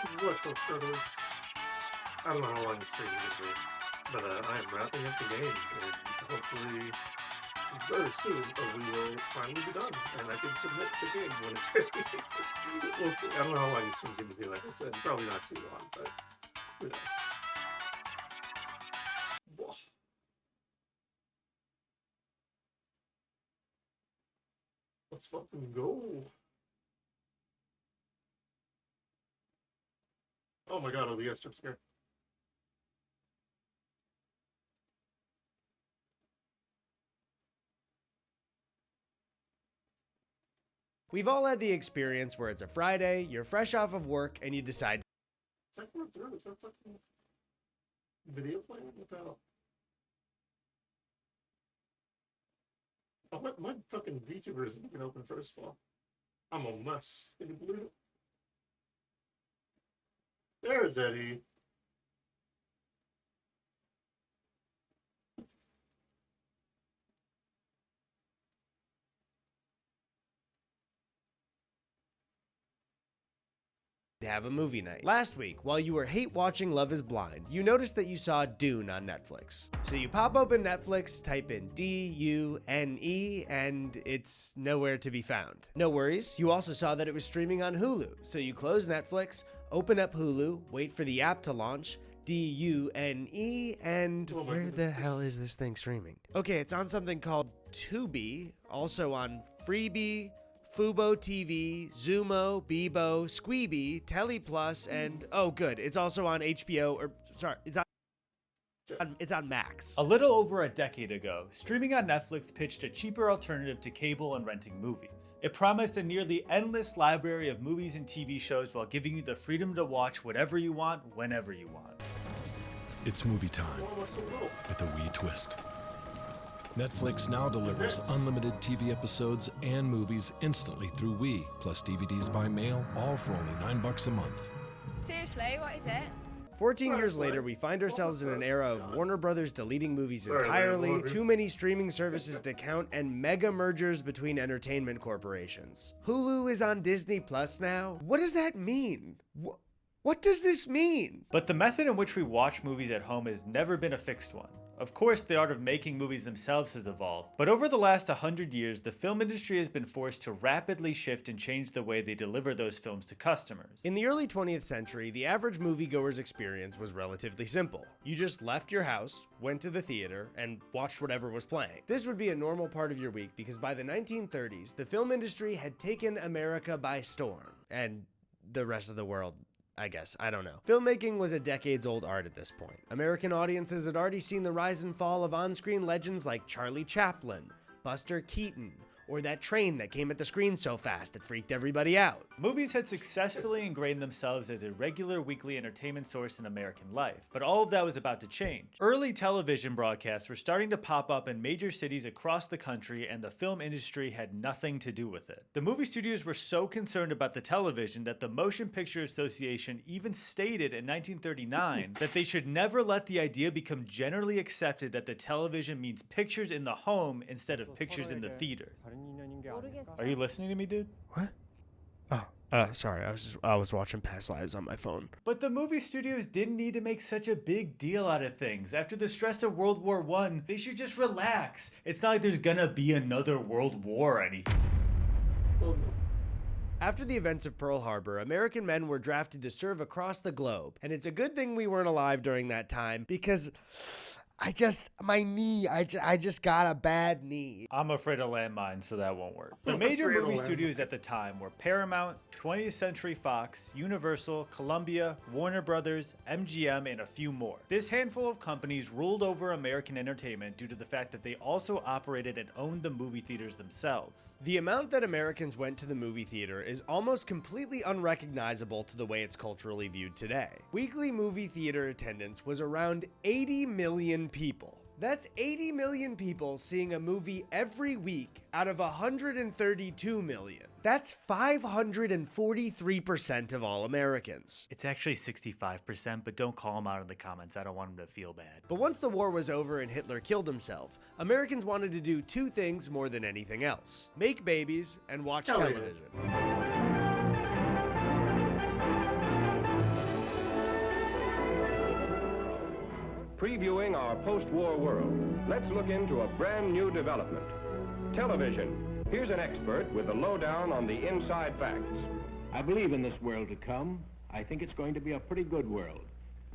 What's up, Turtles? I don't know how long the stream is going to be, but I am wrapping up the game, and hopefully very soon we will finally be done, and I can submit the game when it's ready. We'll see. I don't know how long the stream's going to be, like I said. Probably not too long, but who knows? Whoa. Let's fucking go. Oh my god, OBS jump scare. We've all had the experience where it's a Friday, you're fresh off of work, and you decide. Is that going through? Is that fucking video playing? What the hell? Oh, my fucking VTuber isn't even open, first of all. I'm a mess. Can you believe it? There's Eddie. Have a movie night. Last week, while you were hate watching Love is Blind, you noticed that you saw Dune on Netflix. So you pop open Netflix, type in D-U-N-E, and it's nowhere to be found. No worries, you also saw that it was streaming on Hulu. So you close Netflix, open up Hulu, wait for the app to launch, D-U-N-E, and where the hell is this thing streaming? Okay, it's on something called Tubi, also on Freebie, Fubo TV, Zumo, Bebo, Squeeby, Teleplus, and oh good, it's also on HBO, or sorry, it's on Max. A little over a decade ago, streaming on Netflix pitched a cheaper alternative to cable and renting movies. It promised a nearly endless library of movies and TV shows while giving you the freedom to watch whatever you want, whenever you want. It's movie time with a wee twist. Netflix now delivers unlimited TV episodes and movies instantly through Wii, plus DVDs by mail, all for only $9 a month. Seriously, what is it? 14 years later, we find ourselves in an era of Warner Brothers deleting movies entirely, too many streaming services to count, and mega mergers between entertainment corporations. Hulu is on Disney Plus now? What does that mean? What does this mean? But the method in which we watch movies at home has never been a fixed one. Of course, the art of making movies themselves has evolved, but over the last 100 years, the film industry has been forced to rapidly shift and change the way they deliver those films to customers. In the early 20th century, the average moviegoer's experience was relatively simple. You just left your house, went to the theater, and watched whatever was playing. This would be a normal part of your week because by the 1930s, the film industry had taken America by storm, and the rest of the world, I guess, I don't know. Filmmaking was a decades-old art at this point. American audiences had already seen the rise and fall of on-screen legends like Charlie Chaplin, Buster Keaton, or that train that came at the screen so fast it freaked everybody out. Movies had successfully ingrained themselves as a regular weekly entertainment source in American life, but all of that was about to change. Early television broadcasts were starting to pop up in major cities across the country, and the film industry had nothing to do with it. The movie studios were so concerned about the television that the Motion Picture Association even stated in 1939 that they should never let the idea become generally accepted that the television means pictures in the home instead of pictures in the theater. Are you listening to me, dude? What? Sorry, I was watching Past Lives on my phone. But the movie studios didn't need to make such a big deal out of things. After the stress of World War I, they should just relax. It's not like there's gonna be another World War or anything. After the events of Pearl Harbor, American men were drafted to serve across the globe, and it's a good thing we weren't alive during that time because I just got a bad knee. I'm afraid of landmines, so that won't work. The major movie studios at the time were Paramount, 20th Century Fox, Universal, Columbia, Warner Brothers, MGM, and a few more. This handful of companies ruled over American entertainment due to the fact that they also operated and owned the movie theaters themselves. The amount that Americans went to the movie theater is almost completely unrecognizable to the way it's culturally viewed today. Weekly movie theater attendance was around 80 million people. That's 80 million people seeing a movie every week out of 132 million. That's 543% of all Americans. It's actually 65%, but don't call them out in the comments. I don't want them to feel bad. But once the war was over and Hitler killed himself, Americans wanted to do two things more than anything else: make babies and watch television. previewing our post-war world, let's look into a brand new development. Television. Here's an expert with the lowdown on the inside facts. I believe in this world to come. I think it's going to be a pretty good world.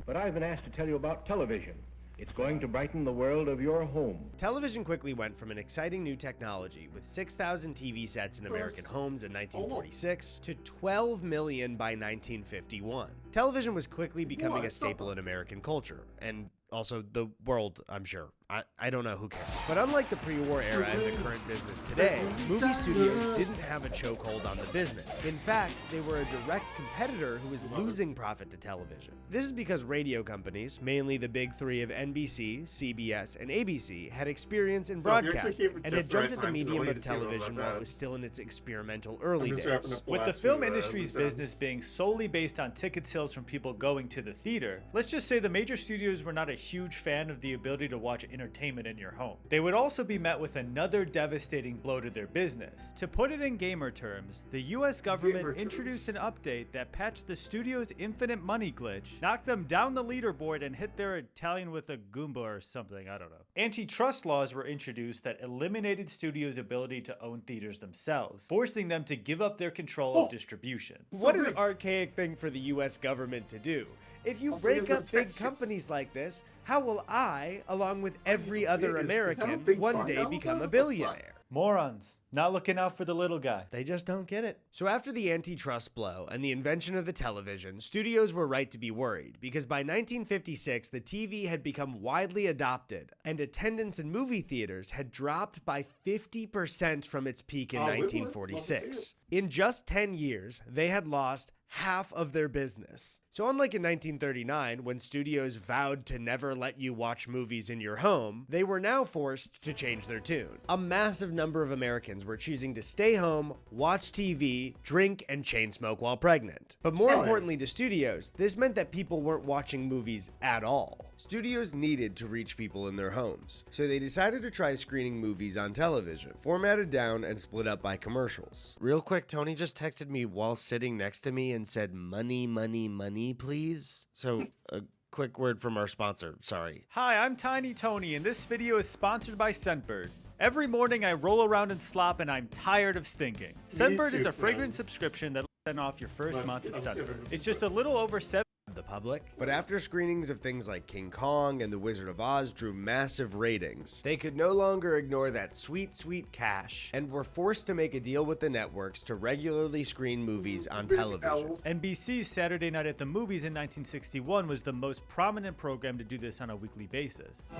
But I've been asked to tell you about television. It's going to brighten the world of your home. Television quickly went from an exciting new technology with 6,000 TV sets in American homes in 1946 to 12 million by 1951. Television was quickly becoming a staple in American culture, and also the world, I'm sure. I don't know, who cares. But unlike the pre-war era and the current business today, movie studios didn't have a chokehold on the business. In fact, they were a direct competitor who was losing profit to television. This is because radio companies, mainly the big three of NBC, CBS, and ABC, had experience in broadcasting and had jumped at the medium of television while it was still in its experimental early days. With the film industry's business being solely based on ticket sales from people going to the theater, let's just say the major studios were not a huge fan of the ability to watch entertainment in your home. They would also be met with another devastating blow to their business. To put it in gamer terms, the US government introduced an update that patched the studio's infinite money glitch, knocked them down the leaderboard, and hit their Italian with a Goomba or something, I don't know. Antitrust laws were introduced that eliminated studios' ability to own theaters themselves, forcing them to give up their control of distribution. What an archaic thing for the US government to do. If you break up big companies like this, how will I, along with every other American, one day become a billionaire? Morons. Not looking out for the little guy. They just don't get it. So after the antitrust blow and the invention of the television, studios were right to be worried, because by 1956, the TV had become widely adopted, and attendance in movie theaters had dropped by 50% from its peak in 1946. In just 10 years, they had lost half of their business. So unlike in 1939, when studios vowed to never let you watch movies in your home, they were now forced to change their tune. A massive number of Americans were choosing to stay home, watch TV, drink, and chain smoke while pregnant. But more importantly to studios, this meant that people weren't watching movies at all. Studios needed to reach people in their homes, so they decided to try screening movies on television, formatted down and split up by commercials. Real quick, Tony just texted me while sitting next to me and said, "Money, money, money, please." So, a quick word from our sponsor, sorry. Hi, I'm Tiny Tony, and this video is sponsored by Scentbird. Every morning I roll around in slop and I'm tired of stinking. Scentbird is a fragrance subscription that'll send off your first month at Scentbird. It's just a little over $7 the public, but after screenings of things like King Kong and The Wizard of Oz drew massive ratings, they could no longer ignore that sweet, sweet cash and were forced to make a deal with the networks to regularly screen movies on television. NBC's Saturday Night at the Movies in 1961 was the most prominent program to do this on a weekly basis.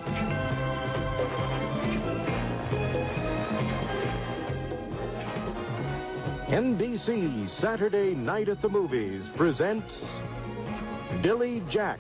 NBC Saturday Night at the Movies presents Billy Jack.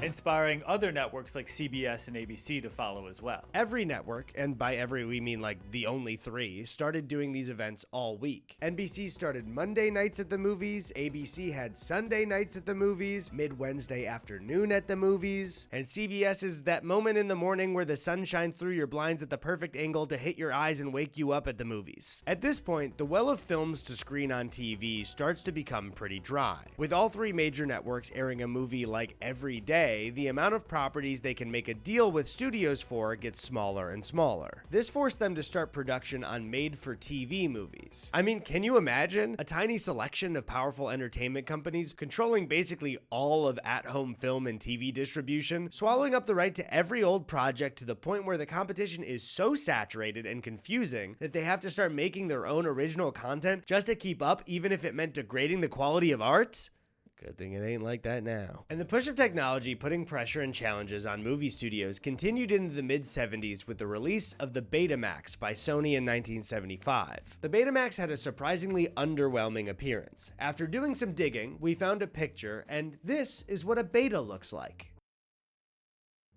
Inspiring other networks like CBS and ABC to follow as well. Every network, and by every we mean like the only three, started doing these events all week. NBC started Monday nights at the movies, ABC had Sunday nights at the movies, mid-Wednesday afternoon at the movies, and CBS is that moment in the morning where the sun shines through your blinds at the perfect angle to hit your eyes and wake you up at the movies. At this point, the well of films to screen on TV starts to become pretty dry. With all three major networks airing a movie like every day, the amount of properties they can make a deal with studios for gets smaller and smaller. This forced them to start production on made-for-TV movies. I mean, can you imagine a tiny selection of powerful entertainment companies controlling basically all of at-home film and TV distribution, swallowing up the right to every old project to the point where the competition is so saturated and confusing that they have to start making their own original content just to keep up, even if it meant degrading the quality of art? Good thing it ain't like that now. And the push of technology putting pressure and challenges on movie studios continued into the mid-70s with the release of the Betamax by Sony in 1975. The Betamax had a surprisingly underwhelming appearance. After doing some digging, we found a picture, and this is what a beta looks like.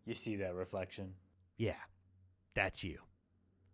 You see that reflection? Yeah, that's you.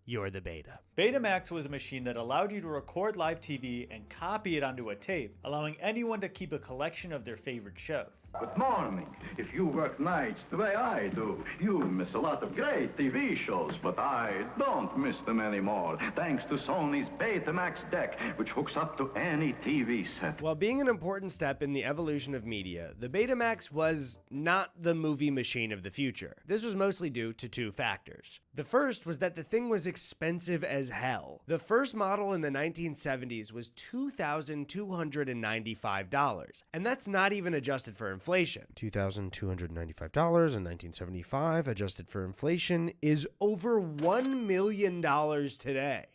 you're the beta. Betamax was a machine that allowed you to record live TV and copy it onto a tape, allowing anyone to keep a collection of their favorite shows. Good morning. If you work nights the way I do, you miss a lot of great TV shows, but I don't miss them anymore, thanks to Sony's Betamax deck, which hooks up to any TV set. While being an important step in the evolution of media, the Betamax was not the movie machine of the future. This was mostly due to two factors. The first was that the thing was expensive as hell. The first model in the 1970s was $2,295, and that's not even adjusted for inflation. $2,295 in 1975, adjusted for inflation, is over $1 million today.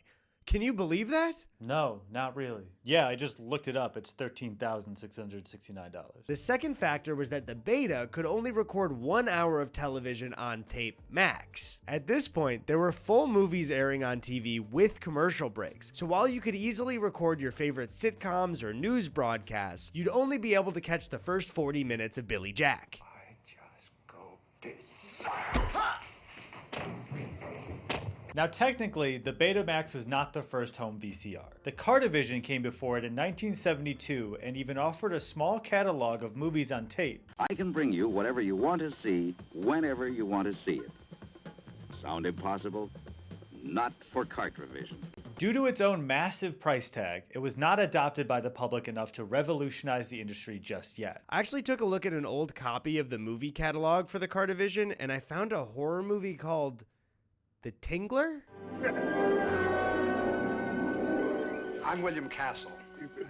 Can you believe that? No, not really. Yeah, I just looked it up. It's $13,669. The second factor was that the Beta could only record 1 hour of television on tape max. At this point, there were full movies airing on TV with commercial breaks. So while you could easily record your favorite sitcoms or news broadcasts, you'd only be able to catch the first 40 minutes of Billy Jack. I just go this. Now technically, the Betamax was not the first home VCR. The Cardivision came before it in 1972 and even offered a small catalog of movies on tape. I can bring you whatever you want to see, whenever you want to see it. Sound impossible? Not for Cardivision. Due to its own massive price tag, it was not adopted by the public enough to revolutionize the industry just yet. I actually took a look at an old copy of the movie catalog for the Cardivision, and I found a horror movie called The Tingler? I'm William Castle.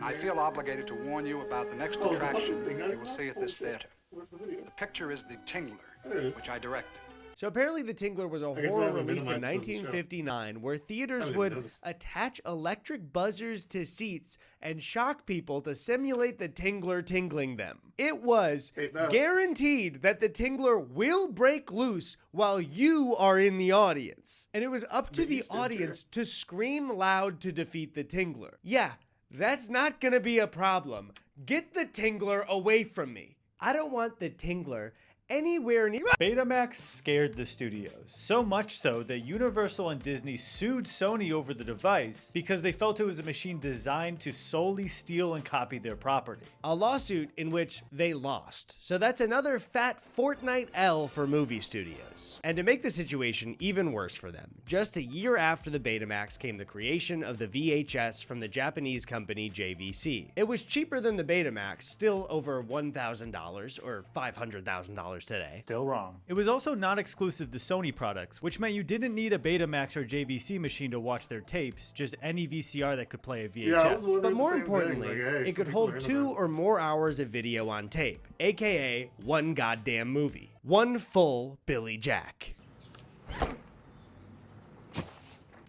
I feel obligated to warn you about the next attraction you will see at this theater. The picture is The Tingler, which I directed. So apparently The Tingler was a horror released in 1959 where theaters would attach electric buzzers to seats and shock people to simulate the Tingler tingling them. It was guaranteed that the Tingler will break loose while you are in the audience. And it was up to the audience to scream loud to defeat the Tingler. Yeah, that's not gonna be a problem. Get the Tingler away from me. I don't want the Tingler anywhere near. Betamax scared the studios, so much so that Universal and Disney sued Sony over the device because they felt it was a machine designed to solely steal and copy their property. A lawsuit in which they lost. So that's another fat Fortnite L for movie studios. And to make the situation even worse for them, just a year after the Betamax came the creation of the VHS from the Japanese company JVC. It was cheaper than the Betamax, still over $1,000 or $500,000 today. Still wrong. It was also not exclusive to Sony products, which meant you didn't need a Betamax or JVC machine to watch their tapes, just any VCR that could play a VHS. But more importantly, it could hold 2 or more hours of video on tape, aka one goddamn movie. One full Billy Jack.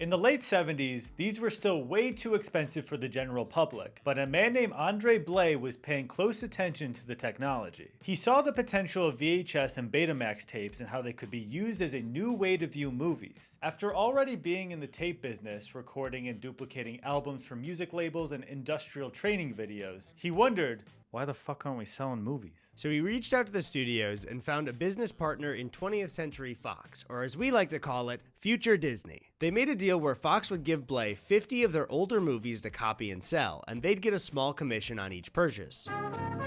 In the late 70s, these were still way too expensive for the general public, but a man named Andre Blay was paying close attention to the technology. He saw the potential of VHS and Betamax tapes and how they could be used as a new way to view movies. After already being in the tape business, recording and duplicating albums for music labels and industrial training videos, he wondered, why the fuck aren't we selling movies? So he reached out to the studios and found a business partner in 20th Century Fox, or as we like to call it, Future Disney. They made a deal where Fox would give Blay 50 of their older movies to copy and sell, and they'd get a small commission on each purchase.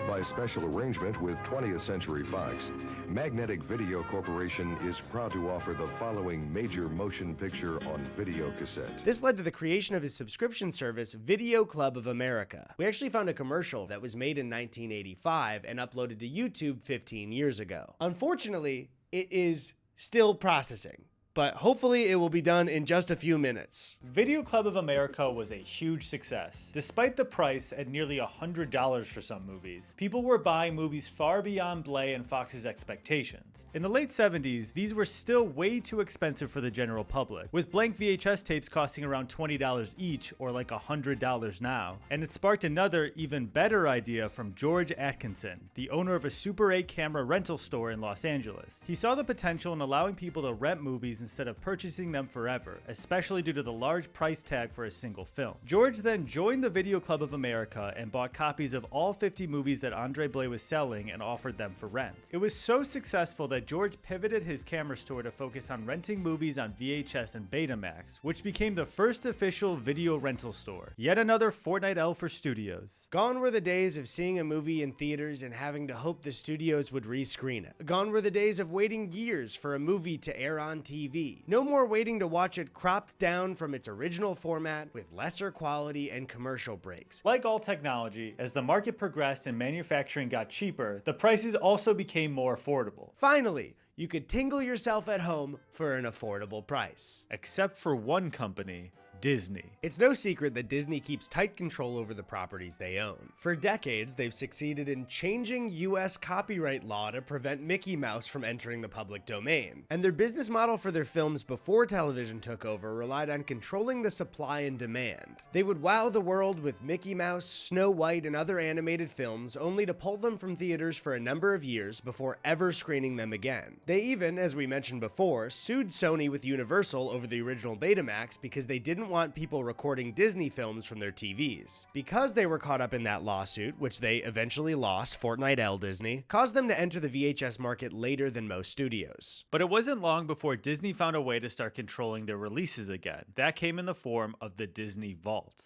By special arrangement with 20th Century Fox, Magnetic Video Corporation is proud to offer the following major motion picture on video cassette. This led to the creation of his subscription service, Video Club of America. We actually found a commercial that was made in 1985 and uploaded to YouTube 15 years ago. Unfortunately, it is still processing, but hopefully it will be done in just a few minutes. Video Club of America was a huge success. Despite the price at nearly $100 for some movies, people were buying movies far beyond Blay and Fox's expectations. In the late 70s, these were still way too expensive for the general public, with blank VHS tapes costing around $20 each, or like $100 now. And it sparked another, even better idea from George Atkinson, the owner of a Super 8 camera rental store in Los Angeles. He saw the potential in allowing people to rent movies instead of purchasing them forever, especially due to the large price tag for a single film. George then joined the Video Club of America and bought copies of all 50 movies that Andre Blais was selling and offered them for rent. It was so successful that George pivoted his camera store to focus on renting movies on VHS and Betamax, which became the first official video rental store. Yet another Fortnite L for studios. Gone were the days of seeing a movie in theaters and having to hope the studios would rescreen it. Gone were the days of waiting years for a movie to air on TV. No more waiting to watch it cropped down from its original format with lesser quality and commercial breaks. Like all technology, as the market progressed and manufacturing got cheaper, the prices also became more affordable. Finally, you could tingle yourself at home for an affordable price. Except for one company, Disney. It's no secret that Disney keeps tight control over the properties they own. For decades, they've succeeded in changing US copyright law to prevent Mickey Mouse from entering the public domain. And their business model for their films before television took over relied on controlling the supply and demand. They would wow the world with Mickey Mouse, Snow White, and other animated films, only to pull them from theaters for a number of years before ever screening them again. They even, as we mentioned before, sued Sony with Universal over the original Betamax because they didn't want people recording Disney films from their TVs. Because they were caught up in that lawsuit, which they eventually lost, Fortnite L Disney, caused them to enter the VHS market later than most studios. But it wasn't long before Disney found a way to start controlling their releases again. That came in the form of the Disney Vault.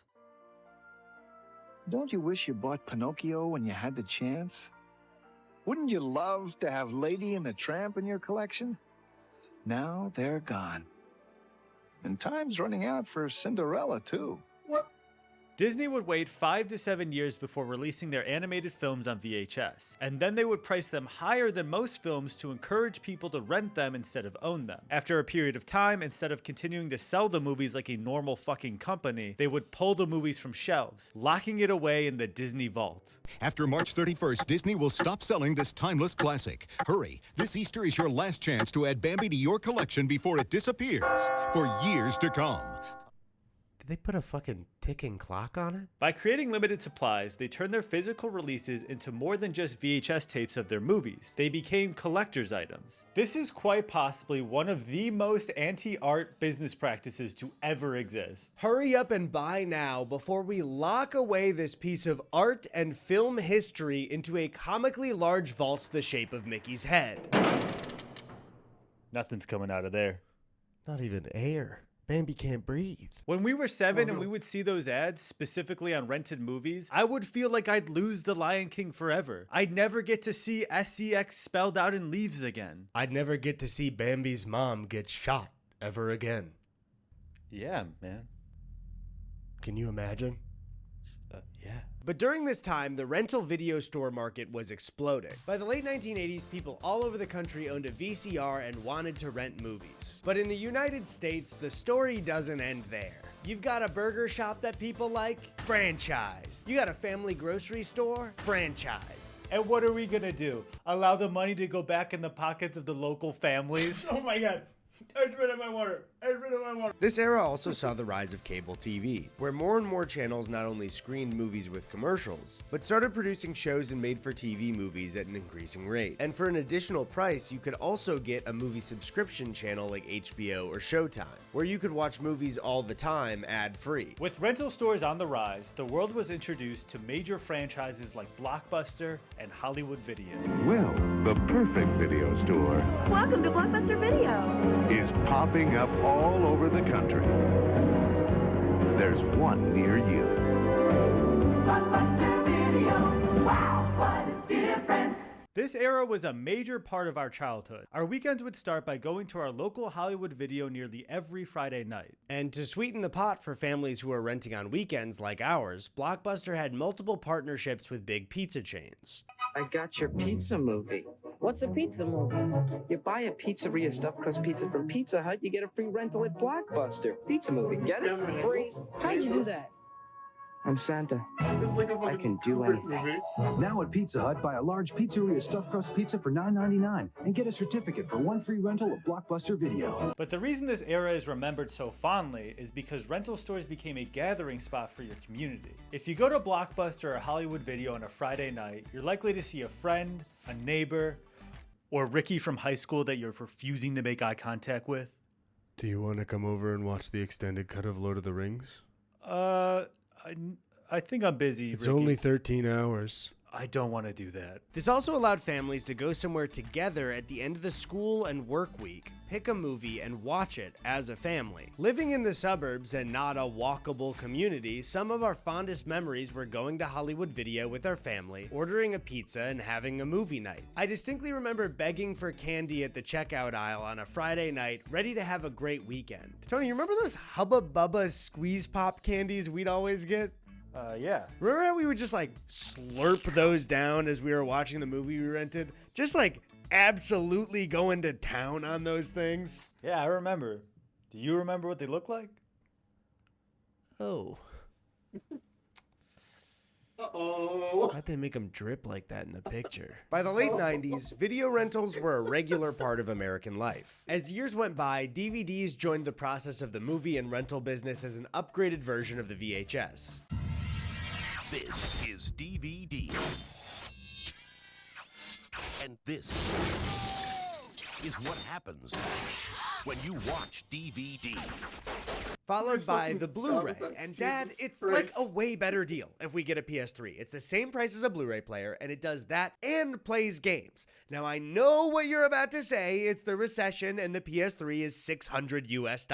Don't you wish you bought Pinocchio when you had the chance? Wouldn't you love to have Lady and the Tramp in your collection? Now they're gone. And time's running out for Cinderella, too. Disney would wait 5 to 7 years before releasing their animated films on VHS, and then they would price them higher than most films to encourage people to rent them instead of own them. After a period of time, instead of continuing to sell the movies like a normal fucking company, they would pull the movies from shelves, locking it away in the Disney Vault. After March 31st, Disney will stop selling this timeless classic. Hurry, this Easter is your last chance to add Bambi to your collection before it disappears for years to come. They put a fucking ticking clock on it? By creating limited supplies, they turned their physical releases into more than just VHS tapes of their movies. They became collector's items. This is quite possibly one of the most anti-art business practices to ever exist. Hurry up and buy now before we lock away this piece of art and film history into a comically large vault the shape of Mickey's head. Nothing's coming out of there. Not even air. Bambi can't breathe. When we were 7 and we would see those ads, specifically on rented movies, I would feel like I'd lose The Lion King forever. I'd never get to see SEX spelled out in leaves again. I'd never get to see Bambi's mom get shot ever again. Yeah, man. Can you imagine? Yeah. But during this time, the rental video store market was exploding. By the late 1980s, people all over the country owned a VCR and wanted to rent movies. But in the United States, the story doesn't end there. You've got a burger shop that people like? Franchised. You got a family grocery store? Franchised. And what are we gonna do? Allow the money to go back in the pockets of the local families? Oh my god. I was rid of my water. This era also saw the rise of cable TV, where more and more channels not only screened movies with commercials, but started producing shows and made-for-TV movies at an increasing rate. And for an additional price, you could also get a movie subscription channel like HBO or Showtime, where you could watch movies all the time ad-free. With rental stores on the rise, the world was introduced to major franchises like Blockbuster and Hollywood Video. Well, the perfect video store. Welcome to Blockbuster Video. Is popping up all over the country. There's one near you. Blockbuster Video. Wow, what a difference. This era was a major part of our childhood. Our weekends would start by going to our local Hollywood Video nearly every Friday night. And to sweeten the pot for families who are renting on weekends like ours, Blockbuster had multiple partnerships with big pizza chains. I got your pizza movie. What's a pizza movie? You buy a pizzeria stuffed crust pizza from Pizza Hut, you get a free rental at Blockbuster. Pizza movie, get it? Free. How'd you do that? I'm Santa. I can do anything. Now at Pizza Hut, buy a large pizzeria stuffed crust pizza for $9.99 and get a certificate for one free rental of Blockbuster Video. But the reason this era is remembered so fondly is because rental stores became a gathering spot for your community. If you go to Blockbuster or Hollywood Video on a Friday night, you're likely to see a friend, a neighbor, or Ricky from high school that you're refusing to make eye contact with. Do you want to come over and watch the extended cut of Lord of the Rings? I think I'm busy, It's Ricky. only 13 hours. I don't want to do that. This also allowed families to go somewhere together at the end of the school and work week, pick a movie, and watch it as a family. Living in the suburbs and not a walkable community, some of our fondest memories were going to Hollywood Video with our family, ordering a pizza, and having a movie night. I distinctly remember begging for candy at the checkout aisle on a Friday night, ready to have a great weekend. Tony, you remember those Hubba Bubba squeeze pop candies we'd always get? Yeah. Remember how we would just like slurp those down as we were watching the movie we rented? Just like absolutely going to town on those things. Yeah, I remember. Do you remember what they look like? Oh. Uh-oh. How'd they make them drip like that in the picture? By the late 90s, video rentals were a regular part of American life. As years went by, DVDs joined the process of the movie and rental business as an upgraded version of the VHS. This is DVD. And this is what happens when you watch DVD. Followed by the Blu-ray. And Dad, it's like a way better deal if we get a PS3. It's the same price as a Blu-ray player, and it does that and plays games. Now, I know what you're about to say. It's the recession, and the PS3 is $600 US.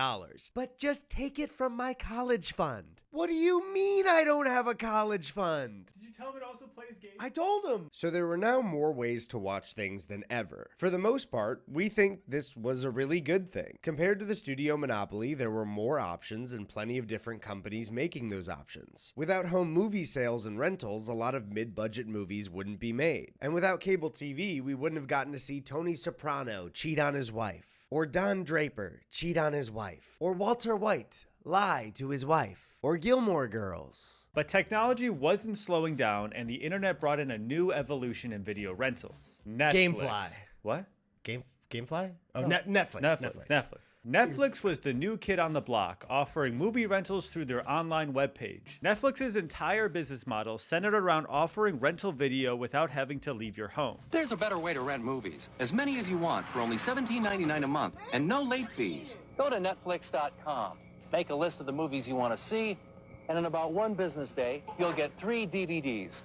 But just take it from my college fund. What do you mean I don't have a college fund? Did you tell him it also plays games? I told him. So there were now more ways to watch things than ever. For the most part, we think this was a really good thing. Compared to the studio monopoly, there were more options and plenty of different companies making those options. Without home movie sales and rentals, a lot of mid-budget movies wouldn't be made. And without cable TV, we wouldn't have gotten to see Tony Soprano cheat on his wife, or Don Draper cheat on his wife, or Walter White lie to his wife, or Gilmore Girls. But technology wasn't slowing down, and the internet brought in a new evolution in video rentals. Netflix. Gamefly. What? Gamefly? Oh, No. Netflix. Netflix was the new kid on the block, offering movie rentals through their online webpage. Netflix's entire business model centered around offering rental video without having to leave your home. There's a better way to rent movies. As many as you want for only $17.99 a month and no late fees. Go to Netflix.com. Make a list of the movies you want to see, and in about one business day, you'll get 3 DVDs.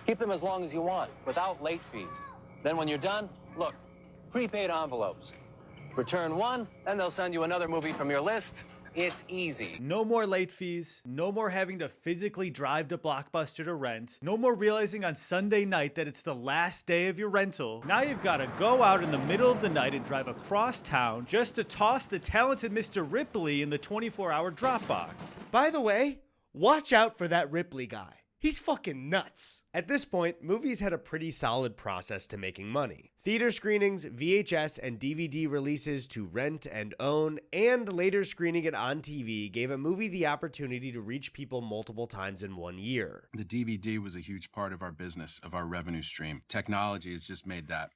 Keep them as long as you want, without late fees. Then when you're done, look, prepaid envelopes. Return one, then they'll send you another movie from your list. It's easy. No more late fees, no more having to physically drive to Blockbuster to rent, no more realizing on Sunday night that it's the last day of your rental. Now you've got to go out in the middle of the night and drive across town just to toss the talented Mr. Ripley in the 24-hour Dropbox. By the way, watch out for that Ripley guy. He's fucking nuts. At this point, movies had a pretty solid process to making money. Theater screenings, VHS and DVD releases to rent and own, and later screening it on TV gave a movie the opportunity to reach people multiple times in one year. The DVD was a huge part of our business, of our revenue stream. Technology has just made that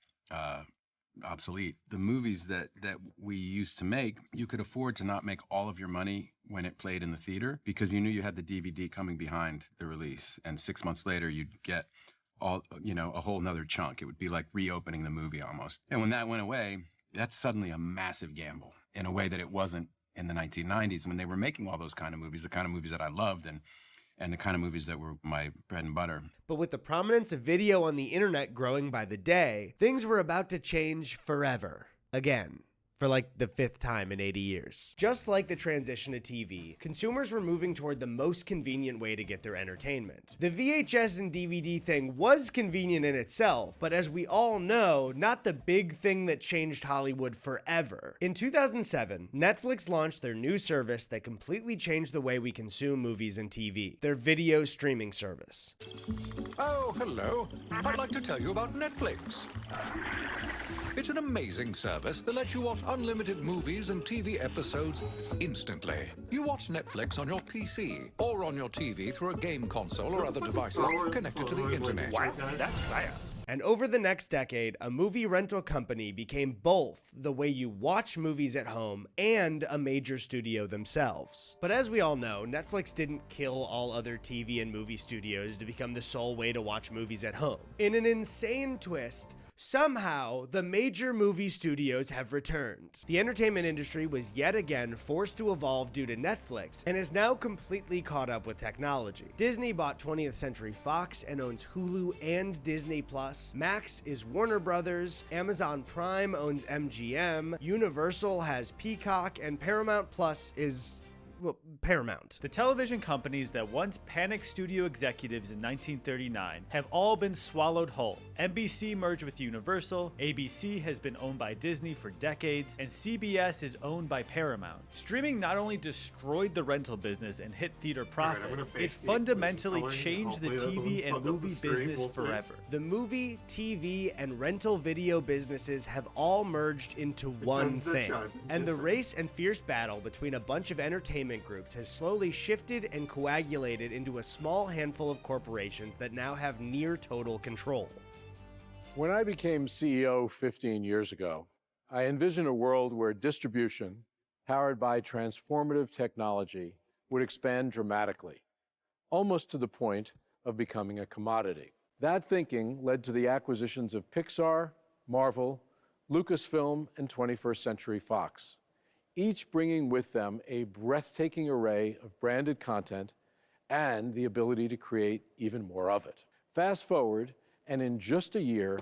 obsolete. The movies that we used to make, you could afford to not make all of your money when it played in the theater because you knew you had the DVD coming behind the release, and 6 months later you'd get all, a whole nother chunk. It would be like reopening the movie almost. And when that went away, that's suddenly a massive gamble in a way that it wasn't in the 1990s when they were making all those kind of movies, the kind of movies that I loved and the kind of movies that were my bread and butter. But with the prominence of video on the internet growing by the day, things were about to change forever. Again. For like the 5th time in 80 years. Just like the transition to TV, consumers were moving toward the most convenient way to get their entertainment. The VHS and DVD thing was convenient in itself, but as we all know, not the big thing that changed Hollywood forever. In 2007, Netflix launched their new service that completely changed the way we consume movies and TV, their video streaming service. Oh, hello. I'd like to tell you about Netflix. It's an amazing service that lets you watch unlimited movies and TV episodes instantly. You watch Netflix on your PC or on your TV through a game console or other devices connected to the internet. Wow, that's fast. And over the next decade, a movie rental company became both the way you watch movies at home and a major studio themselves. But as we all know, Netflix didn't kill all other TV and movie studios to become the sole way to watch movies at home. In an insane twist, somehow, the major movie studios have returned. The entertainment industry was yet again forced to evolve due to Netflix and is now completely caught up with technology. Disney bought 20th Century Fox and owns Hulu and Disney+. Max is Warner Brothers, Amazon Prime owns MGM, Universal has Peacock, and Paramount Plus is Paramount. The television companies that once panicked studio executives in 1939 have all been swallowed whole. NBC merged with Universal, ABC has been owned by Disney for decades, and CBS is owned by Paramount. Streaming not only destroyed the rental business and hit theater profits, it fundamentally changed the TV and movie business forever. The movie, TV, and rental video businesses have all merged into one thing. And the race and fierce battle between a bunch of entertainment groups has slowly shifted and coagulated into a small handful of corporations that now have near total control. When I became CEO 15 years ago, I envisioned a world where distribution, powered by transformative technology, would expand dramatically, almost to the point of becoming a commodity. That thinking led to the acquisitions of Pixar, Marvel, Lucasfilm, and 21st Century Fox, each bringing with them a breathtaking array of branded content and the ability to create even more of it. Fast forward, and in just a year,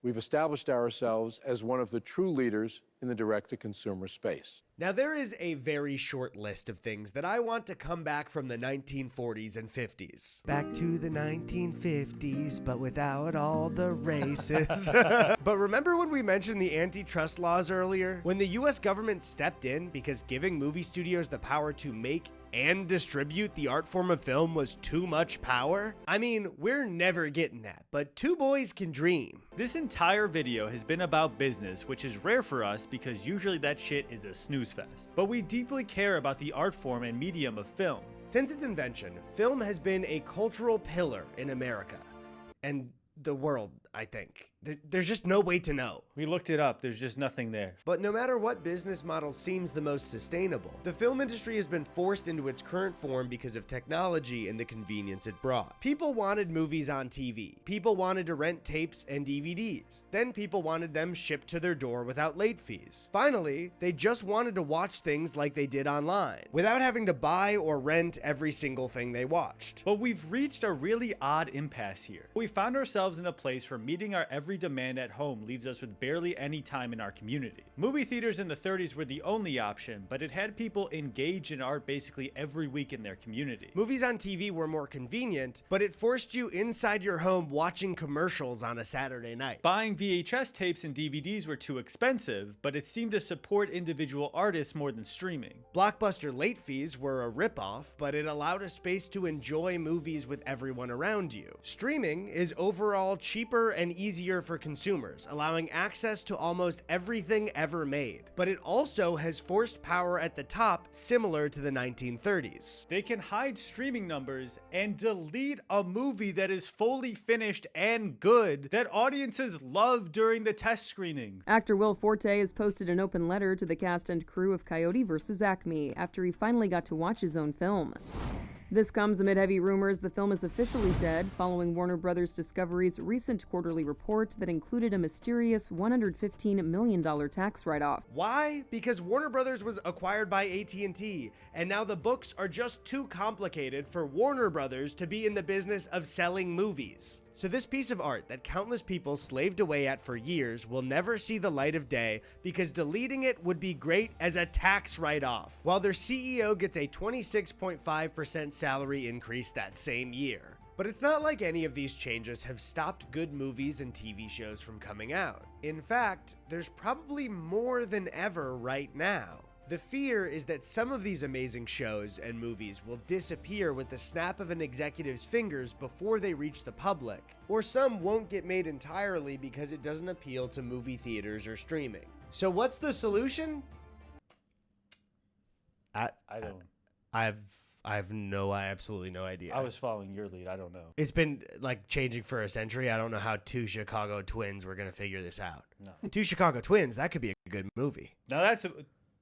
we've established ourselves as one of the true leaders in the direct-to-consumer space. Now, there is a very short list of things that I want to come back from the 1940s and 50s. Back to the 1950s, but without all the races. But remember when we mentioned the antitrust laws earlier? When the US government stepped in because giving movie studios the power to make and distribute the art form of film was too much power? I mean, we're never getting that, but two boys can dream. This entire video has been about business, which is rare for us because usually that shit is a snooze fest. But we deeply care about the art form and medium of film. Since its invention, film has been a cultural pillar in America and the world, I think. There's just no way to know. We looked it up, there's just nothing there. But no matter what business model seems the most sustainable, the film industry has been forced into its current form because of technology and the convenience it brought. People wanted movies on TV. People wanted to rent tapes and DVDs. Then people wanted them shipped to their door without late fees. Finally, they just wanted to watch things like they did online, without having to buy or rent every single thing they watched. But we've reached a really odd impasse here. We found ourselves in a place where meeting our every demand at home leaves us with barely any time in our community. Movie theaters in the 30s were the only option, but it had people engage in art basically every week in their community. Movies on TV were more convenient, but it forced you inside your home watching commercials on a Saturday night. Buying VHS tapes and DVDs were too expensive, but it seemed to support individual artists more than streaming. Blockbuster late fees were a ripoff, but it allowed a space to enjoy movies with everyone around you. Streaming is overall cheaper and easier for consumers, allowing access to almost everything ever made. But it also has forced power at the top, similar to the 1930s. They can hide streaming numbers and delete a movie that is fully finished and good that audiences love during the test screening. Actor Will Forte has posted an open letter to the cast and crew of Coyote vs. Acme after he finally got to watch his own film. This comes amid heavy rumors the film is officially dead following Warner Brothers Discovery's recent quarterly report that included a mysterious $115 million tax write-off. Why? Because Warner Brothers was acquired by AT&T, and now the books are just too complicated for Warner Brothers to be in the business of selling movies. So this piece of art that countless people slaved away at for years will never see the light of day because deleting it would be great as a tax write-off, while their CEO gets a 26.5% salary increase that same year. But it's not like any of these changes have stopped good movies and TV shows from coming out. In fact, there's probably more than ever right now. The fear is that some of these amazing shows and movies will disappear with the snap of an executive's fingers before they reach the public, or some won't get made entirely because it doesn't appeal to movie theaters or streaming. So what's the solution? I absolutely no idea. I was following your lead, I don't know. It's been like changing for a century. I don't know how two Chicago twins were gonna figure this out. No. Two Chicago twins, that could be a good movie. Now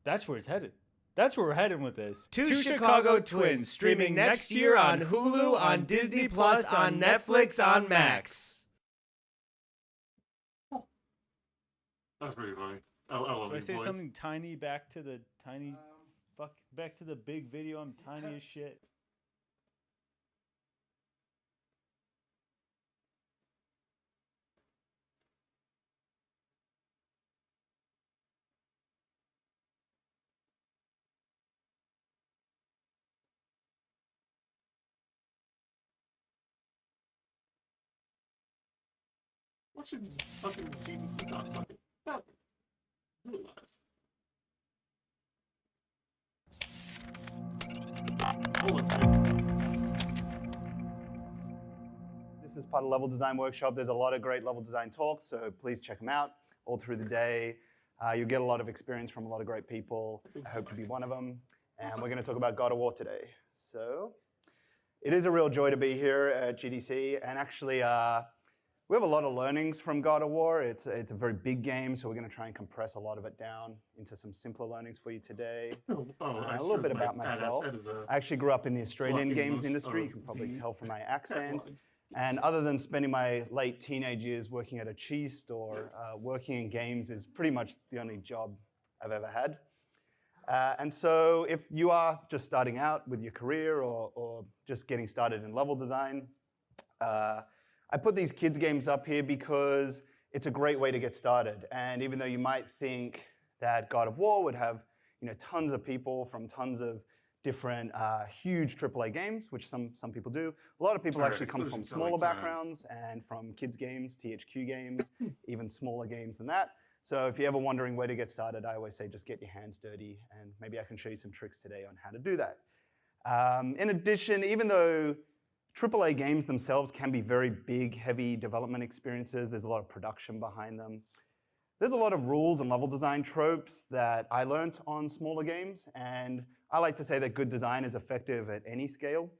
that's where it's headed. That's where we're heading with this. Two Chicago Twins, streaming next year on Hulu, on Disney+, on Netflix, on Max. That's pretty funny. I love Do I these say boys. something tiny back to the tiny, back to the big video? I'm tiny as shit. What should fucking GDC talk fucking about? Do it live. Oh, let's go. This is part of Level Design Workshop. There's a lot of great level design talks, so please check them out all through the day. You'll get a lot of experience from a lot of great people. I hope to be one of them. And we're going to talk about God of War today. So it is a real joy to be here at GDC. And actually, we have a lot of learnings from God of War. It's a very big game, so we're going to try and compress a lot of it down into some simpler learnings for you today. A little bit about myself. I actually grew up in the Australian games industry. You can probably tell from my accent. And other than spending my late teenage years working at a cheese store, working in games is pretty much the only job I've ever had. And so if you are just starting out with your career or just getting started in level design, I put these kids games up here because it's a great way to get started. And even though you might think that God of War would have tons of people from tons of different huge AAA games, which some people do. A lot of people actually come from smaller backgrounds and from kids games, THQ games, even smaller games than that. So if you're ever wondering where to get started, I always say just get your hands dirty, and maybe I can show you some tricks today on how to do that. In addition, even though AAA games themselves can be very big, heavy development experiences, there's a lot of production behind them. There's a lot of rules and level design tropes that I learned on smaller games, and I like to say that good design is effective at any scale,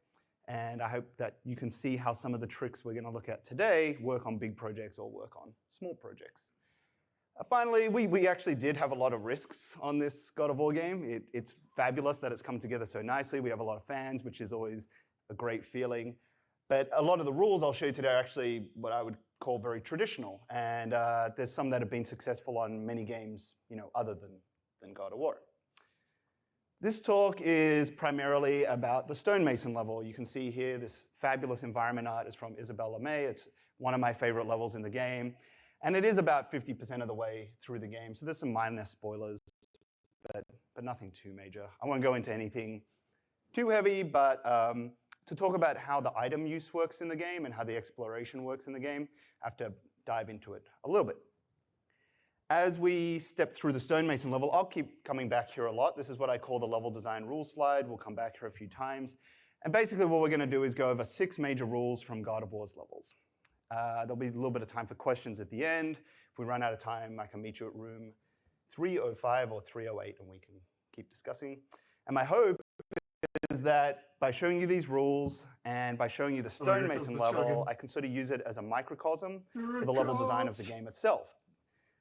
and I hope that you can see how some of the tricks we're going to look at today work on big projects or work on small projects. Finally, we actually did have a lot of risks on this God of War game. It's fabulous that it's come together so nicely. We have a lot of fans, which is always a great feeling. But a lot of the rules I'll show you today are actually what I would call very traditional. And there's some that have been successful on many games, other than God of War. This talk is primarily about the stonemason level. You can see here this fabulous environment art is from Isabella May. It's one of my favorite levels in the game. And it is about 50% of the way through the game. So there's some minor spoilers, but nothing too major. I won't go into anything too heavy, but to talk about how the item use works in the game and how the exploration works in the game, I have to dive into it a little bit. As we step through the stonemason level, I'll keep coming back here a lot. This is what I call the level design rule slide. We'll come back here a few times. And basically what we're going to do is go over 6 major rules from God of War's levels. There'll be a little bit of time for questions at the end. If we run out of time, I can meet you at room 305 or 308 and we can keep discussing. And my hope is that by showing you these rules and by showing you the stonemason level, I can sort of use it as a microcosm for the level design of the game itself.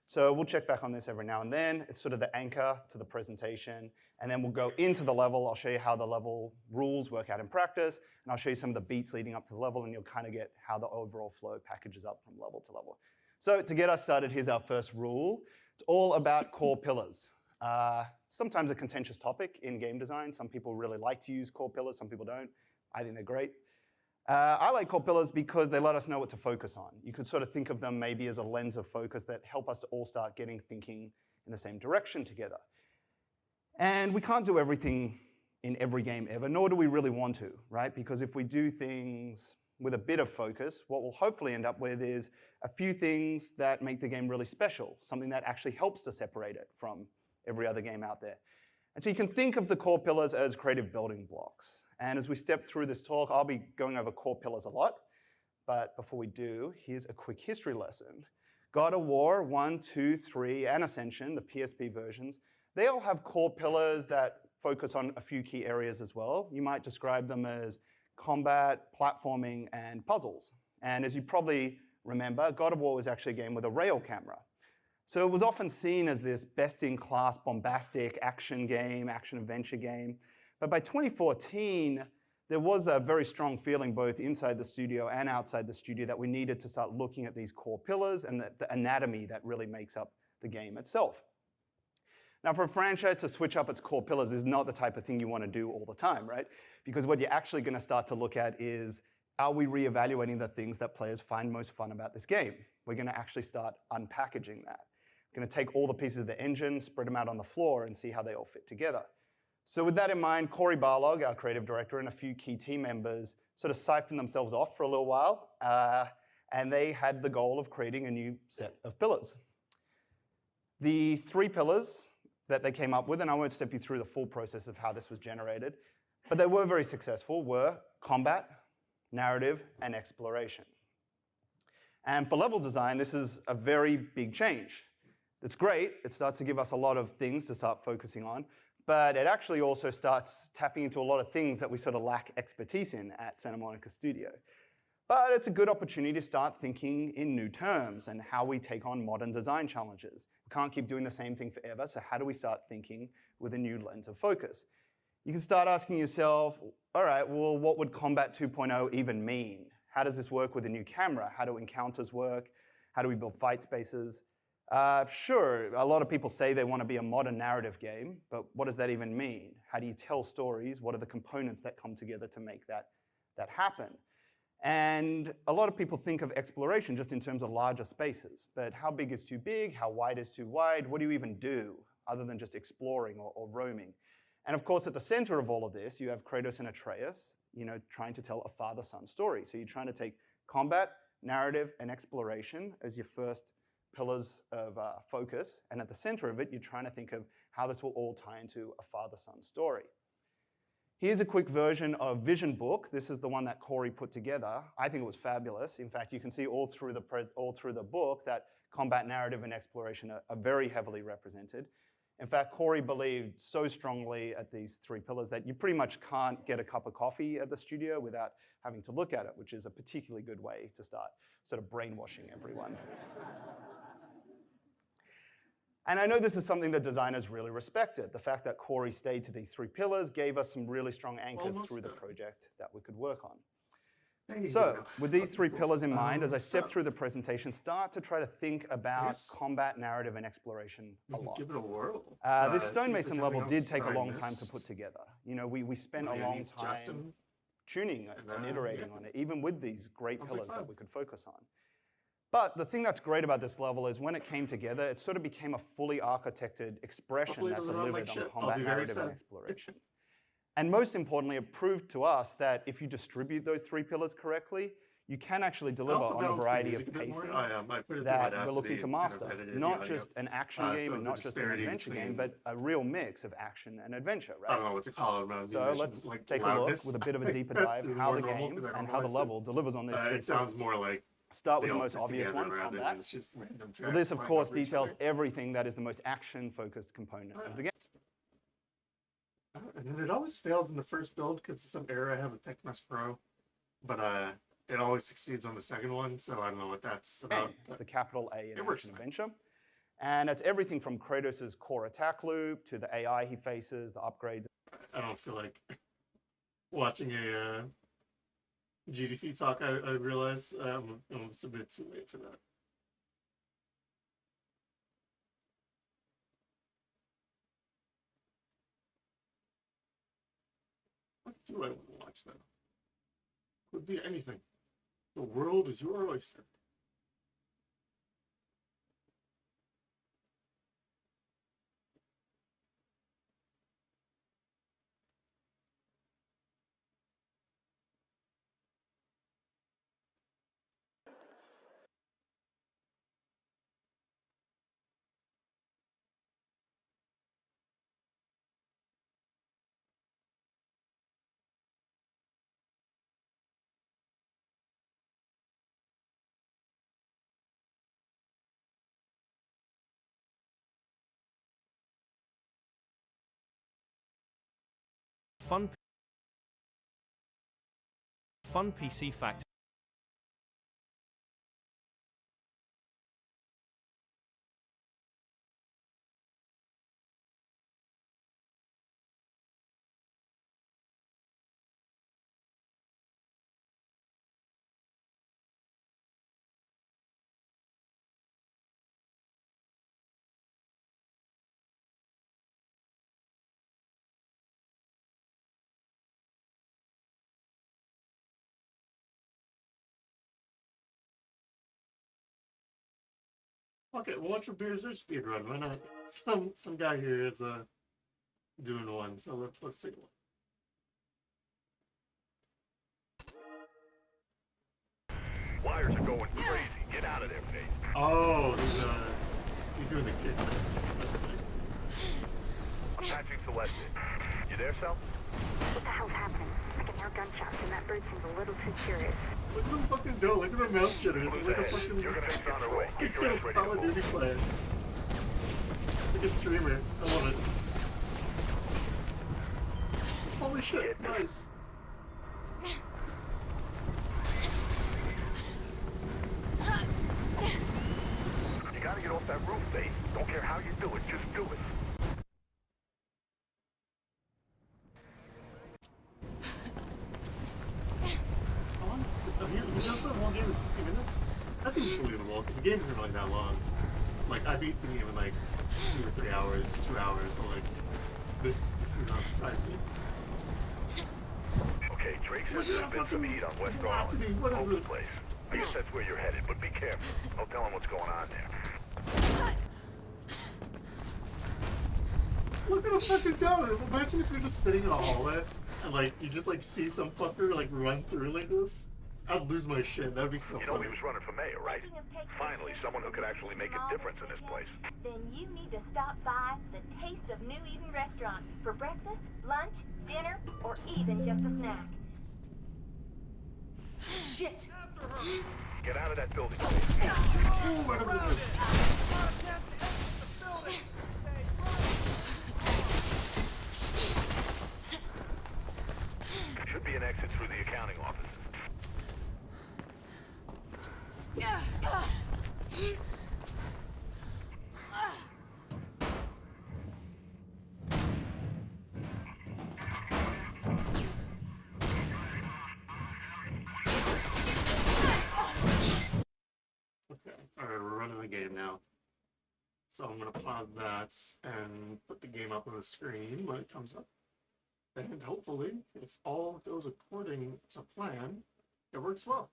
So we'll check back on this every now and then. It's sort of the anchor to the presentation. And then we'll go into the level. I'll show you how the level rules work out in practice. And I'll show you some of the beats leading up to the level. And you'll kind of get how the overall flow packages up from level to level. So to get us started, here's our first rule. It's all about core pillars. Sometimes a contentious topic in game design. Some people really like to use core pillars. Some people don't. I think they're great. I like core pillars because they let us know what to focus on. You could sort of think of them maybe as a lens of focus that help us to all start thinking in the same direction together. And we can't do everything in every game ever, nor do we really want to, right? Because if we do things with a bit of focus, what we'll hopefully end up with is a few things that make the game really special, something that actually helps to separate it from every other game out there. And so you can think of the core pillars as creative building blocks. And as we step through this talk, I'll be going over core pillars a lot. But before we do, here's a quick history lesson. God of War 1, 2, 3, and Ascension, the PSP versions, they all have core pillars that focus on a few key areas as well. You might describe them as combat, platforming, and puzzles. And as you probably remember, God of War was actually a game with a rail camera. So it was often seen as this best-in-class, bombastic action game, action-adventure game. But by 2014, there was a very strong feeling both inside the studio and outside the studio that we needed to start looking at these core pillars and the anatomy that really makes up the game itself. Now, for a franchise to switch up its core pillars is not the type of thing you want to do all the time, right? Because what you're actually going to start to look at is, are we reevaluating the things that players find most fun about this game? We're going to actually start unpackaging that. We're going to take all the pieces of the engine, spread them out on the floor, and see how they all fit together. So with that in mind, Corey Barlog, our creative director, and a few key team members sort of siphoned themselves off for a little while, and they had the goal of creating a new set of pillars. The 3 pillars that they came up with, and I won't step you through the full process of how this was generated, but they were very successful, were combat, narrative, and exploration. And for level design, this is a very big change. It's great, it starts to give us a lot of things to start focusing on, but it actually also starts tapping into a lot of things that we sort of lack expertise in at Santa Monica Studio. But it's a good opportunity to start thinking in new terms and how we take on modern design challenges. We can't keep doing the same thing forever, so how do we start thinking with a new lens of focus? You can start asking yourself, all right, well, what would Combat 2.0 even mean? How does this work with a new camera? How do encounters work? How do we build fight spaces? Sure, a lot of people say they want to be a modern narrative game, but what does that even mean? How do you tell stories? What are the components that come together to make that happen? And a lot of people think of exploration just in terms of larger spaces, but how big is too big? How wide is too wide? What do you even do other than just exploring or roaming? And of course, at the center of all of this, you have Kratos and Atreus, trying to tell a father-son story. So you're trying to take combat, narrative, and exploration as your first pillars of focus, and at the center of it, you're trying to think of how this will all tie into a father-son story. Here's a quick version of Vision Book. This is the one that Corey put together. I think it was fabulous. In fact, you can see all through the book that combat, narrative, and exploration are very heavily represented. In fact, Corey believed so strongly at these 3 pillars that you pretty much can't get a cup of coffee at the studio without having to look at it, which is a particularly good way to start sort of brainwashing everyone. And I know this is something that designers really respected. The fact that Corey stayed to these 3 pillars gave us some really strong anchors through the project that we could work on. So, with these 3 pillars in mind, as I step through the presentation, start to try to think about combat, narrative, and exploration a lot. Give it a whirl. This stonemason level did take a long time to put together. We spent a long time tuning it and iterating on it, even with these great pillars that we could focus on. But the thing that's great about this level is when it came together, it sort of became a fully architected expression that's delivered on combat, narrative, and exploration. And most importantly, it proved to us that if you distribute those 3 pillars correctly, you can actually deliver on a variety of pacing that we're looking to master. Not just an action game and not just an adventure game, but a real mix of action and adventure, right? I don't know what to call it. So let's take a look with a bit of a deeper dive how the game and how the level delivers on these 3 It sounds more like start with the most obvious one, combat. Well, this, of course, details everything that is the most action-focused component of the game. And then it always fails in the first build because of some error I have with TechMess Pro, but it always succeeds on the second one, so I don't know what that's about. It's the capital A in action-adventure. And it's everything from Kratos' core attack loop to the AI he faces, the upgrades. I don't feel like watching a GDC talk. I realize it's a bit too late for that. What do I want to watch, though? Could be anything. The world is your oyster. Fun PC fact. Okay, we'll watch a Beer's Edge speed run. Why not? Some guy here is doing one, so let's take a look. Wires are going crazy. Get out of there, Pete. Oh, he's doing the kick. That's funny. I'm patching Celeste. You there, Sal? What the hell's happening? I can hear gunshots, and that bird seems a little too curious. Look at him fucking go. Look at her mouse jitters. It's like a fucking. You're gonna be on our way. Get your ass ready Call to of move. Duty player. It's like a streamer. I love it. Holy shit! Nice. You gotta get off that roof, Faith. Don't care how you do it, just do it. Honestly, he does the whole game in 50 minutes? That seems believable, because the game isn't really that long. Like, I beat the game in like 2 or 3 hours, 2 hours, so like, this does not surprise me. Okay, Drake says Look at there's that been some fucking heat on West velocity. Garland. What is Open this? place. I guess that's where you're headed, but be careful. I'll tell him what's going on there. Look at him fucking go! Imagine if you're just sitting in a hallway, and like, you just like see some fucker like run through like this. I'd lose my shit. That'd be so You know funny. he was running for mayor, right? Finally, someone who could actually make a difference in this place. Then you need to stop by the Taste of New Eden restaurant for breakfast, lunch, dinner, or even just a snack. Shit! Get out of that building. Ooh, whatever it is. Should be an exit through the accounting offices. Okay, alright, we're running the game now. So I'm gonna pause that and put the game up on the screen when it comes up. And hopefully, if all goes according to plan, it works well.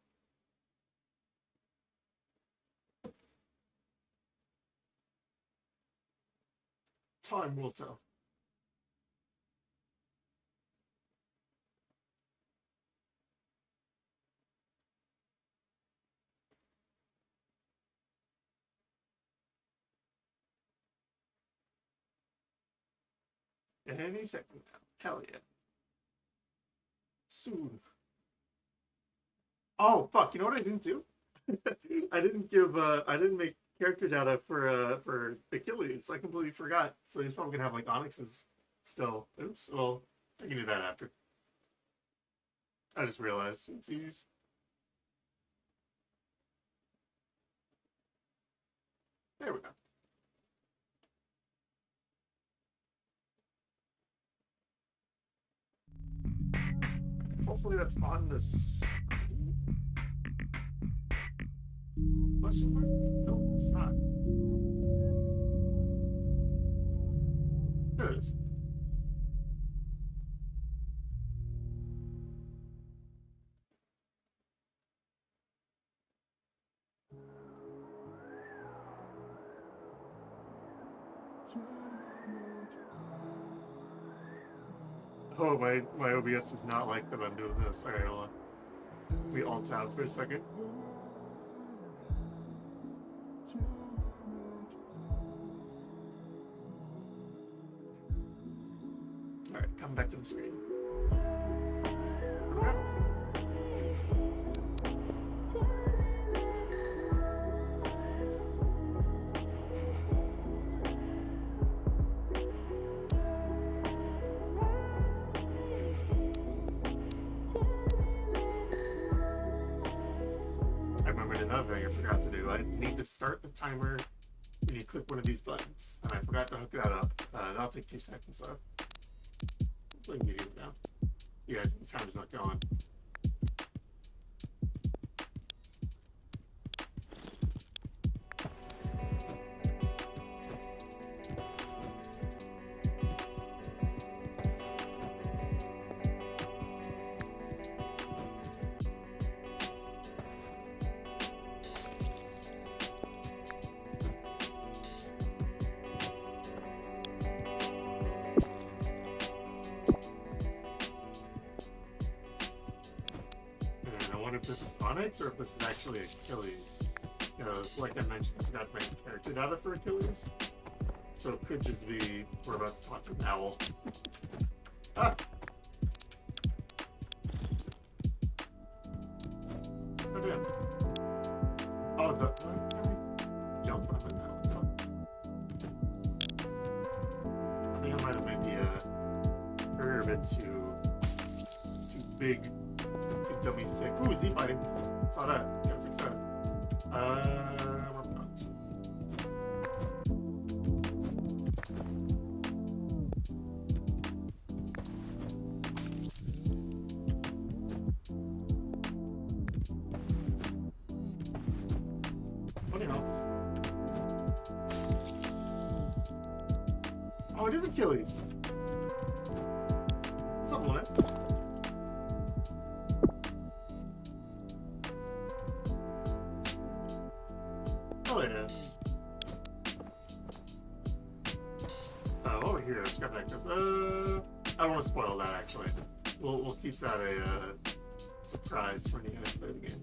Time will tell. Any second now. Hell yeah. Soon. Oh fuck, you know what I didn't do? I didn't make character data for Achilles. I completely forgot. So he's probably gonna have like Onyx's still. Oops, well, I can do that after. I just realized. Oopsies. There we go. Hopefully that's on this. Question mark? No, it's not. There it is. Oh, my OBS does not like that I'm doing this. Alright, hold on. We alt tab for a second. Alright, come back to the screen. Okay. I remembered another thing I forgot to do. I need to start the timer when you click one of these buttons, and I forgot to hook that up. That'll take 2 seconds though. We can get it now. You guys, the timer's not going. wonder if this is Onyx or if this is actually Achilles. Because, like I mentioned, I forgot to make a character data for Achilles. So it could just be we're about to talk to an owl. Ah! Oh, damn. Oh, it's up. Jump when I'm in now. I think I might have made the career a bit too big, too dummy thick. Ooh, Z fighting. Saw that. Gotta fix that. We're not. What else? Oh, it is Achilles. What's up, Lynette? Hello there. Over here, let's grab that. I don't want to spoil that actually. We'll keep that a surprise for when you guys play the game.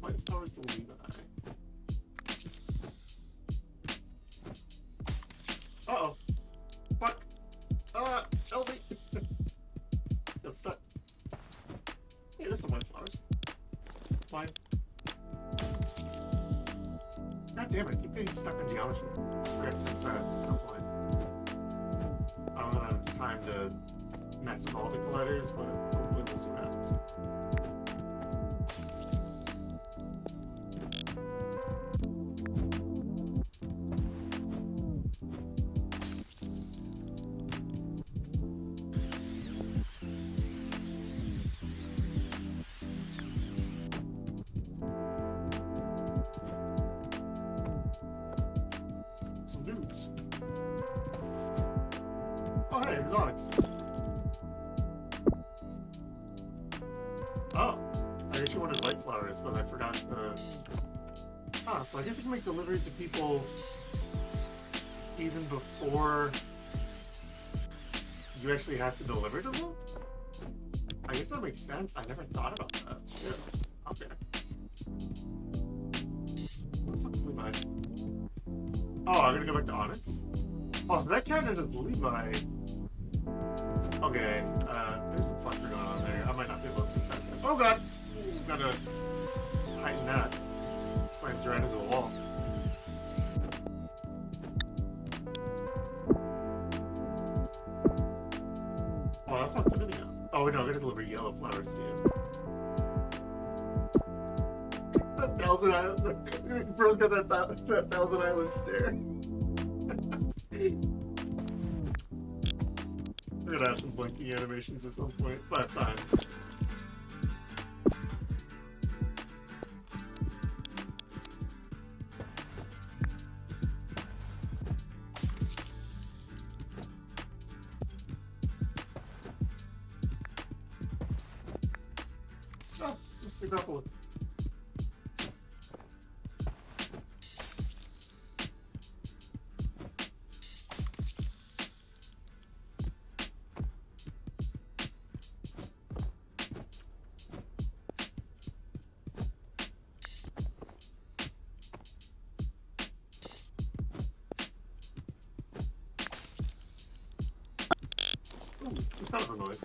White flowers to Levi. Uh-oh. Fuck. Help me. Got stuck. Hey, there's some white flowers. Fine. God damn it, I keep getting stuck in geometry. We're gonna fix that at some point. I don't have time to mess with all the colliders, but hopefully we'll see what happens. Oh, hey, it's Onyx. Oh, I actually wanted white flowers, but I forgot the... Ah, so I guess you can make deliveries to people even before you actually have to deliver to them? I guess that makes sense. I never thought about that. Shit. Okay. What the fuck's Levi? Oh, I'm gonna go back to Onyx? Oh, so that counted as Levi. Okay, there's some fucker going on there. I might not be able to consent that. Oh god! Gotta heighten that. Slams right into the wall. Oh, that fucked the video. Oh, wait, no, I'm gonna deliver yellow flowers to you. That Thousand Island. Bro's got that Thousand Island stare. We're gonna have some blinking animations at some point. 5 times. Oh, let's see grapple it. It's kind of a noise.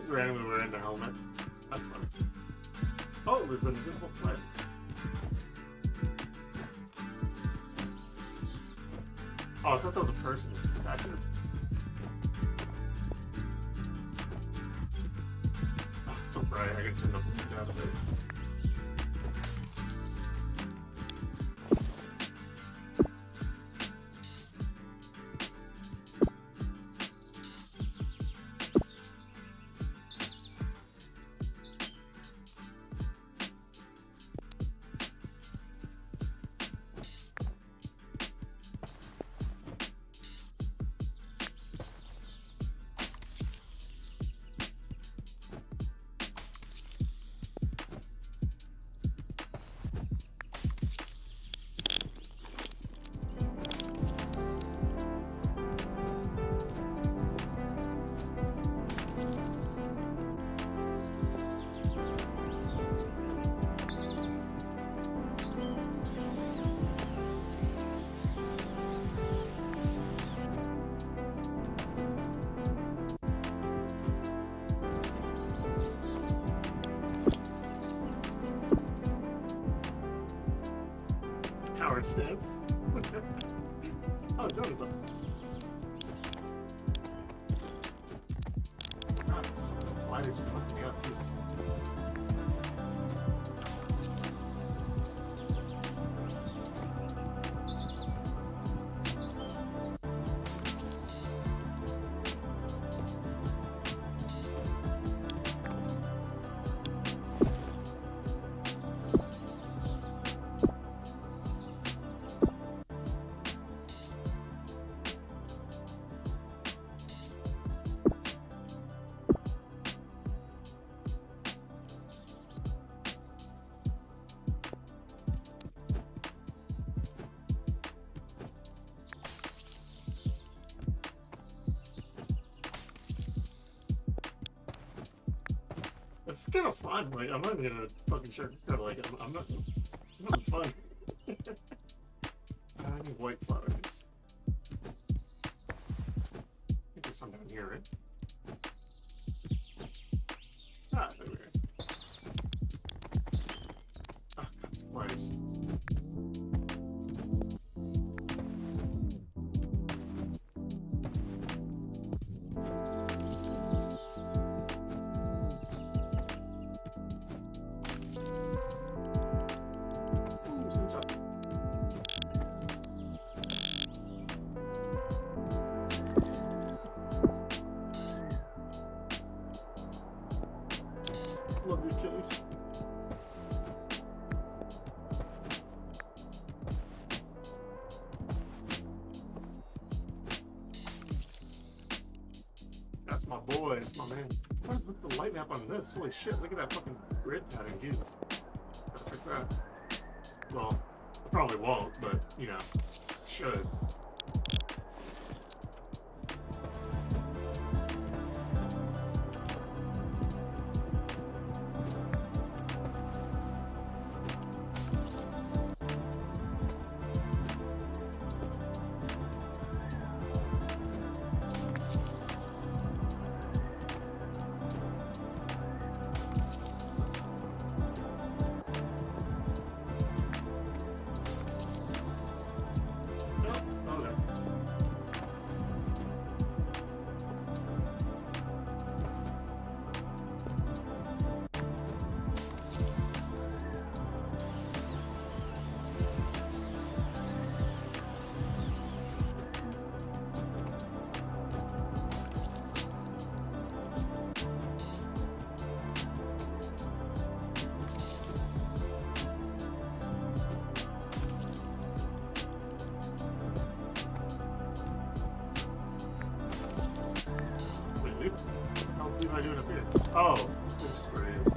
Randomly wearing the helmet. That's funny. Oh, there's an invisible plane. Oh, I thought that was a person. It's a statue. Oh, it's so bright. I can turn the down a bit. guard stance. Oh, John is up. God, this flyers are fucking me up. Jesus. It's kind of fun. Like, I'm not even gonna fucking sugarcoat. Like, I'm not. I'm having fun. I need white flowers. I think there's some down here, right? Ah, there we go. Oh, God, suppliers. Ooh, sunshine. Love your Achilles. That's my boy. That's my man. What is with the light map on this? Holy shit, look at that fucking grid pattern. Jesus. Gotta fix that. Well, I probably won't, but, you know, should. Wait, how am I doing up here? Oh, this is where it is.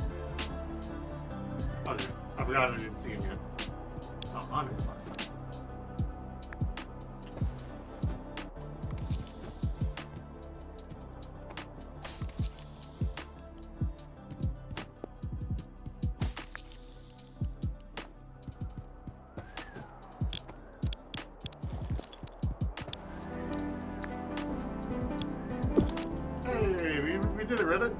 Okay, I forgot I didn't see him yet. I saw Onyx last time. Hey, we did it, Reddit.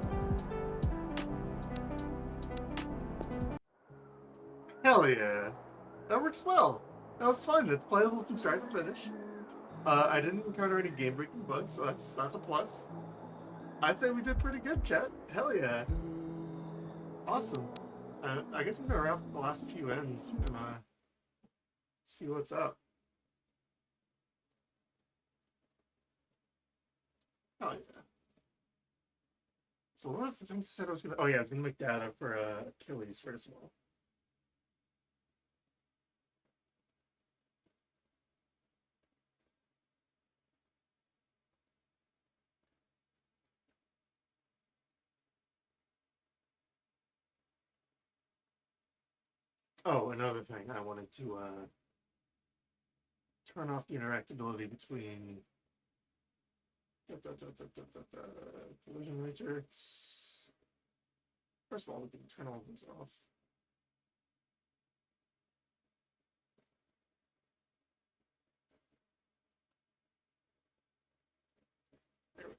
Hell yeah. That works well. That was fun. It's playable from start to finish. I didn't encounter any game-breaking bugs, so that's a plus. I'd say we did pretty good, chat. Hell yeah. Awesome. I guess I'm gonna wrap up the last few ends and see what's up. Hell yeah. So what were the things I said I was gonna? Oh yeah, I was gonna make data for Achilles first of all. Oh, another thing, I wanted to turn off the interactability between collision matrix. First of all, we can turn all of these off. There we go.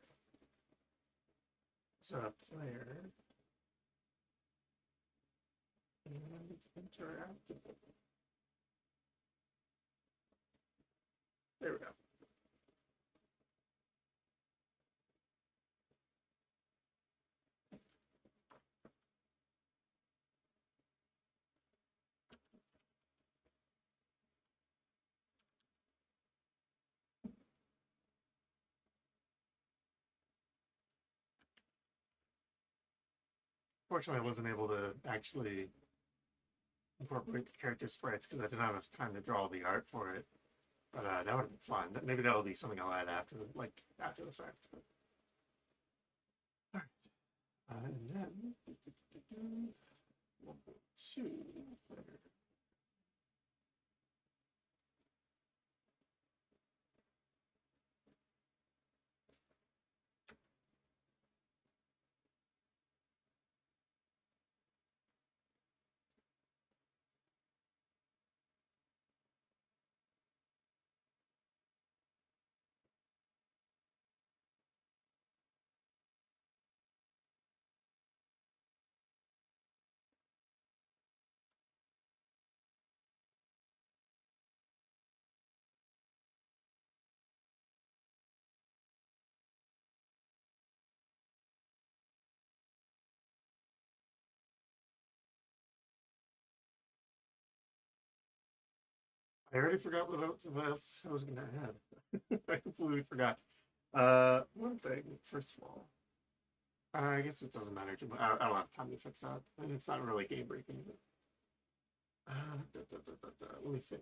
So player and interactable. There we go. Fortunately, I wasn't able to actually incorporate the character sprites because I didn't have enough time to draw the art for it. But that would have been fun. Maybe that'll be something I'll add after the fact. But... All right. And then 1.2. I already forgot what else I was going to add. I completely forgot. One thing, first of all, I guess it doesn't matter too much. I don't have time to fix that. I mean, it's not really game breaking. But... Let me think.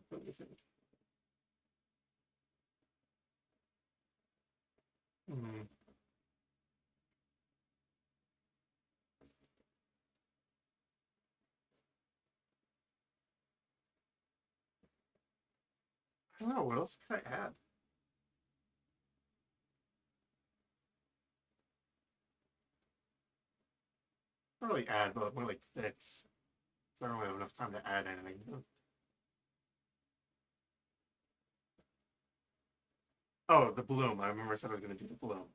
Hmm. I don't know. What else could I add? Not really add, but more like fix. So I don't really have enough time to add anything. Oh, the bloom. I remember I said I was going to do the bloom.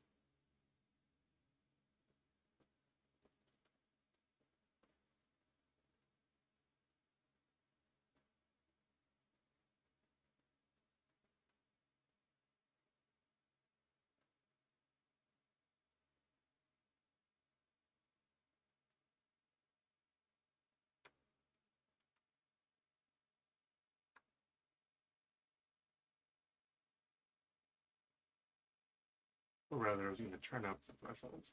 Or rather, I was going to turn up the thresholds.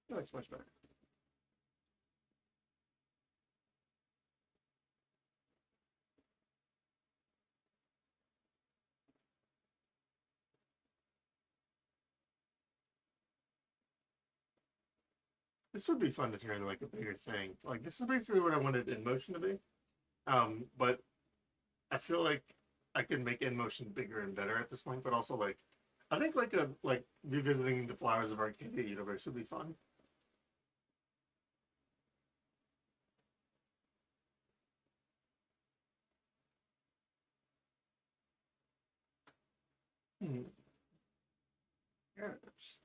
That's much better. This would be fun to turn into like a bigger thing. Like this is basically what I wanted InMotion to be. But I feel like I can make InMotion bigger and better at this point. But also like, I think like revisiting the Flowers of Arcadia universe would be fun. Hmm. Yes.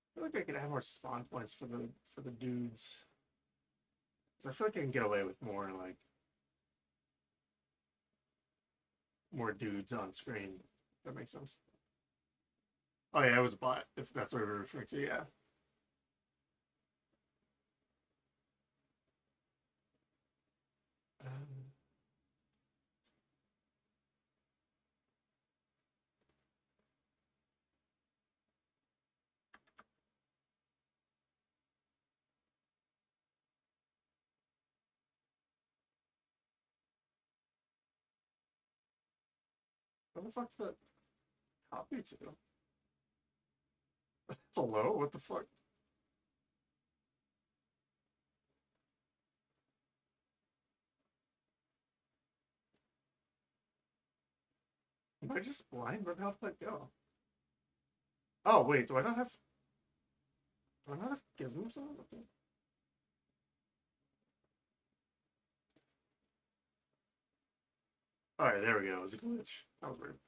I feel like I could add more spawn points for the dudes. Because I feel like I can get away with more dudes on screen. If that makes sense. Oh yeah, it was a bot, if that's what we're referring to, yeah. What the fuck did that copy to? Hello? What the fuck? Am I just blind? Where the hell did that go? Oh, wait, do I not have gizmos on? Okay. Alright, there we go. It was a glitch. That was weird.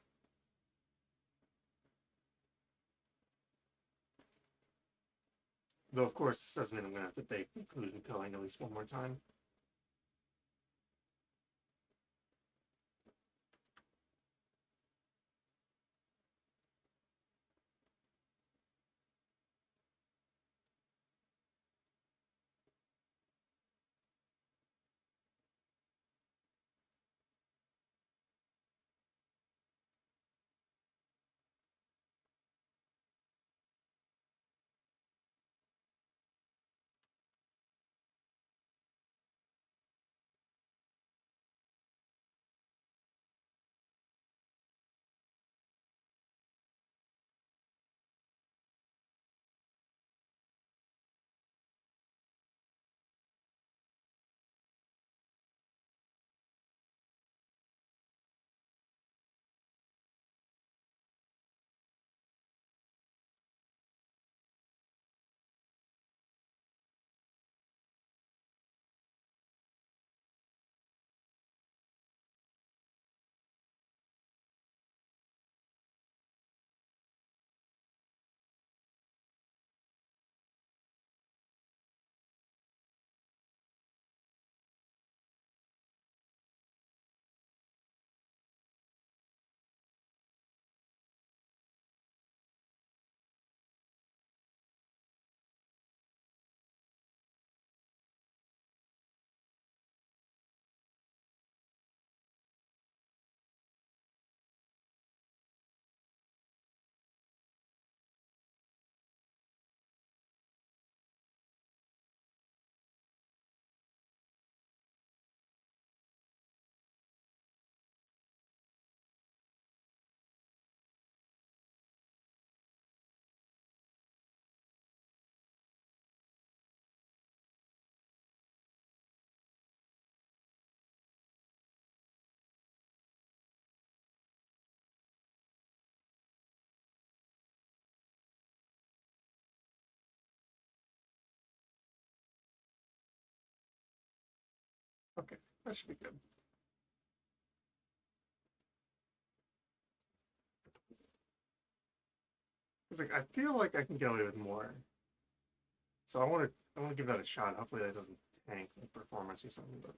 Though, of course, this doesn't mean I'm going to have to bake the occlusion culling at least one more time. Okay, that should be good. It's like I feel like I can get away with more, so I want to give that a shot. Hopefully that doesn't tank the performance or something. But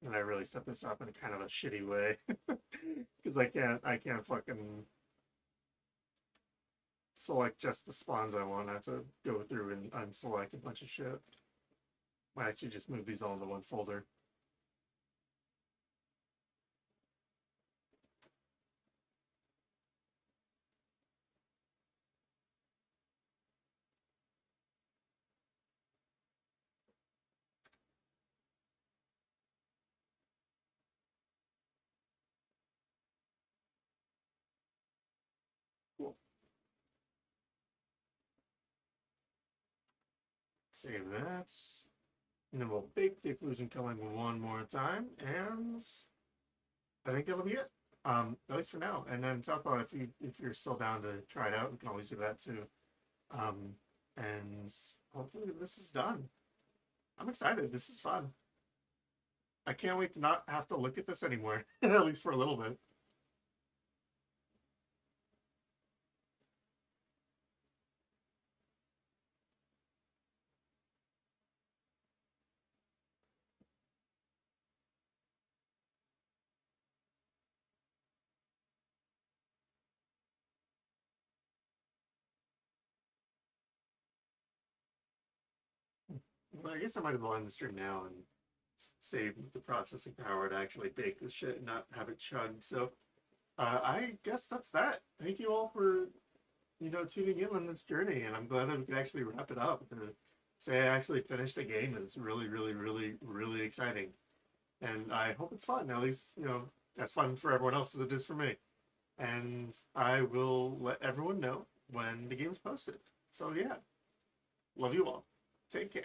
and I really set this up in kind of a shitty way because I can't fucking select just the spawns I want. I have to go through and unselect a bunch of shit. Might actually just move these all into one folder. Cool. Save that. And then we'll bake the occlusion culling one more time, and I think that'll be it. At least for now. And then Southpaw, if you're still down to try it out, we can always do that too. And hopefully this is done. I'm excited. This is fun. I can't wait to not have to look at this anymore, at least for a little bit. Well, I guess I might as well end the stream now and save the processing power to actually bake this shit and not have it chug. So I guess that's that. Thank you all for tuning in on this journey, and I'm glad that we could actually wrap it up. To say I actually finished a game is really, really, really, really exciting, and I hope it's fun. At least as fun for everyone else as it is for me. And I will let everyone know when the game's posted. So yeah, love you all. Take care.